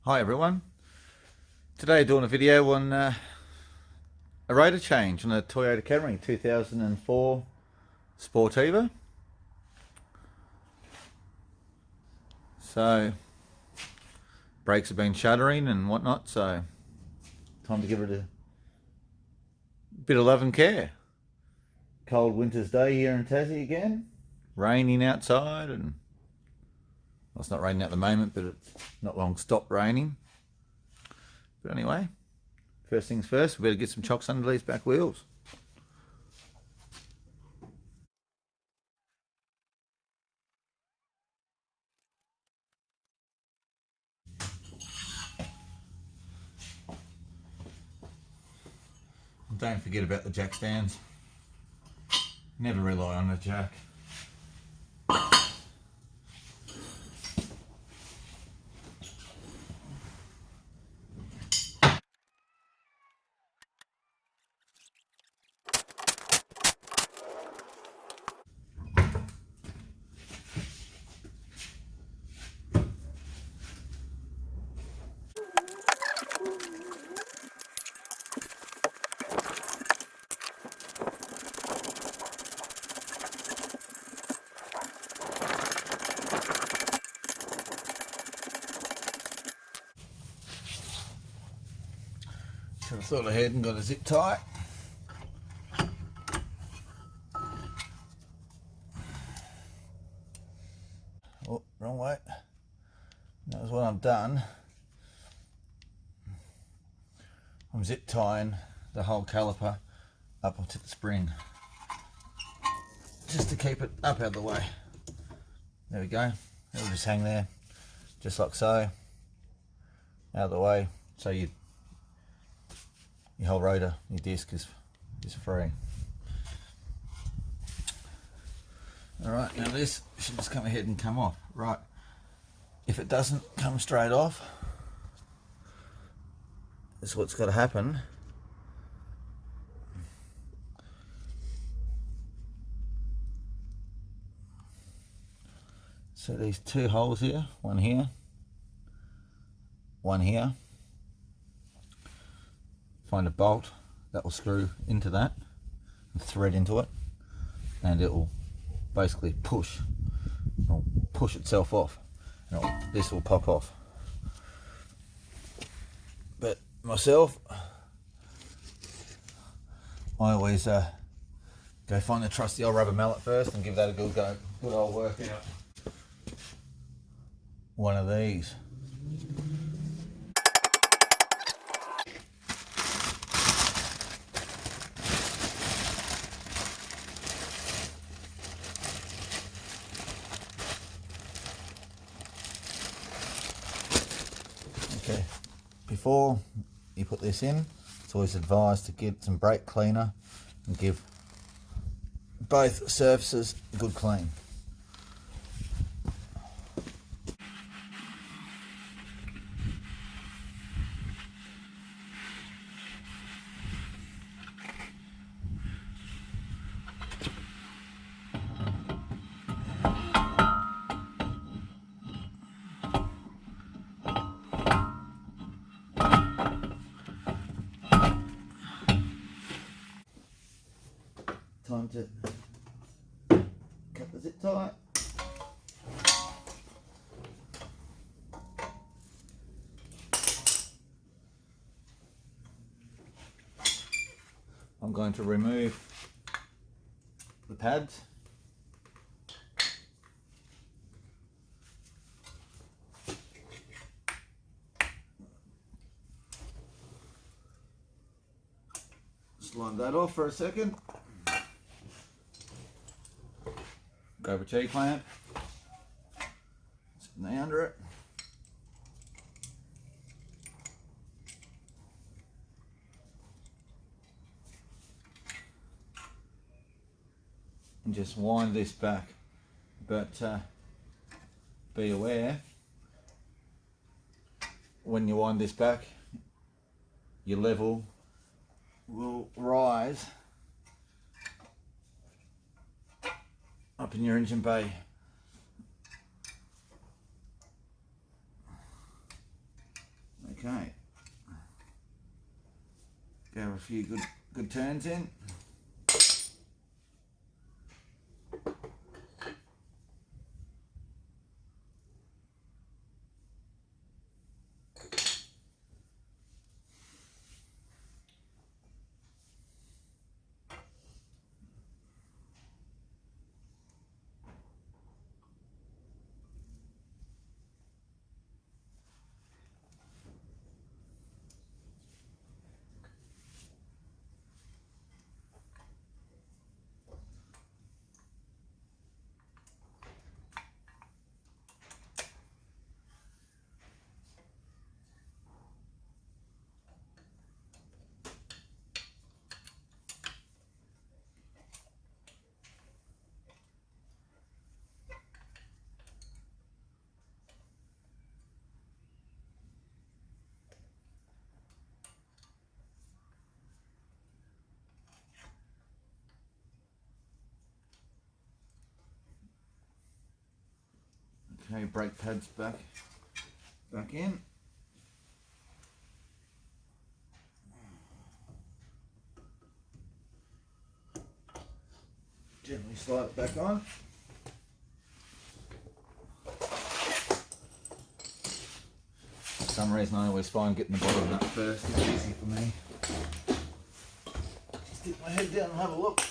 Hi everyone, today doing a video on a rotor change on a Toyota Camry 2004 Sportiva. So brakes have been shuddering and whatnot, so time to give it a bit of love and care. Cold winter's day here in Tassie again, raining outside, and well, it's not raining at the moment, but it's not long stopped raining. But anyway, first things first, we better get some chocks under these back wheels. Don't forget about the jack stands. Never rely on the jack. Should have thought ahead and got a zip tie. Oh, wrong way. That was what I've done. I'm zip tying the whole caliper up onto the spring, just to keep it up out of the way. There we go. It'll just hang there, just like so, out of the way. So your whole rotor, your disc is free. All right, now this should just come ahead and come off. Right, if it doesn't come straight off, this is what's got to happen. So these two holes here, one here, one here. Find a bolt that will screw into that and thread into it, and it will basically push itself off, and this will pop off. But myself, I always go find the trusty old rubber mallet first and give that a good go, good old workout. One of these. Okay, before you put this in, it's always advised to get some brake cleaner and give both surfaces a good clean. Time to cut the zip tie. I'm going to remove the pads. Slide that off for a second. Grab a G-clamp, sit knee under it. And just wind this back, but be aware when you wind this back, your level will rise up in your engine bay. few good turns in. Okay, brake pads back in. Gently slide it back on. For some reason I always find getting the bottom nut first is easy for me. Stick my head down and have a look.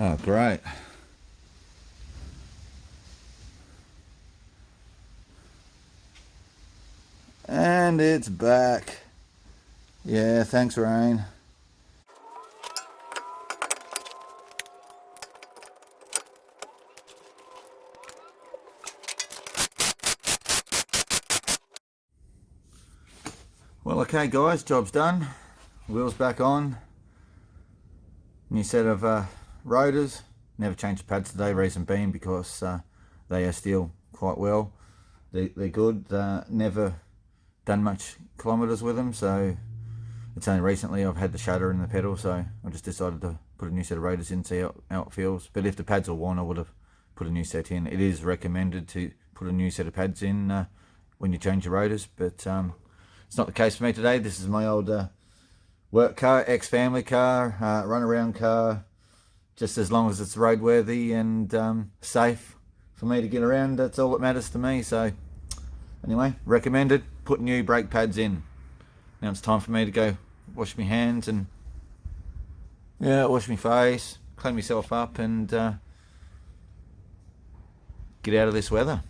Oh, great. And it's back. Yeah, thanks, Rain. Well, okay guys, job's done. Wheels back on. New set of rotors. Never changed the pads today, reason being because they are still quite well. They're good. Never done much kilometres with them, so it's only recently I've had the shutter in the pedal, so I just decided to put a new set of rotors in, see how it feels. But if the pads were worn, I would have put a new set in. It is recommended to put a new set of pads in when you change your rotors, but it's not the case for me today. This is my old work car, ex-family car, run-around car. Just as long as it's roadworthy and safe for me to get around, that's all that matters to me. So anyway, recommended, put new brake pads in. Now it's time for me to go wash my hands and wash my face, clean myself up and get out of this weather.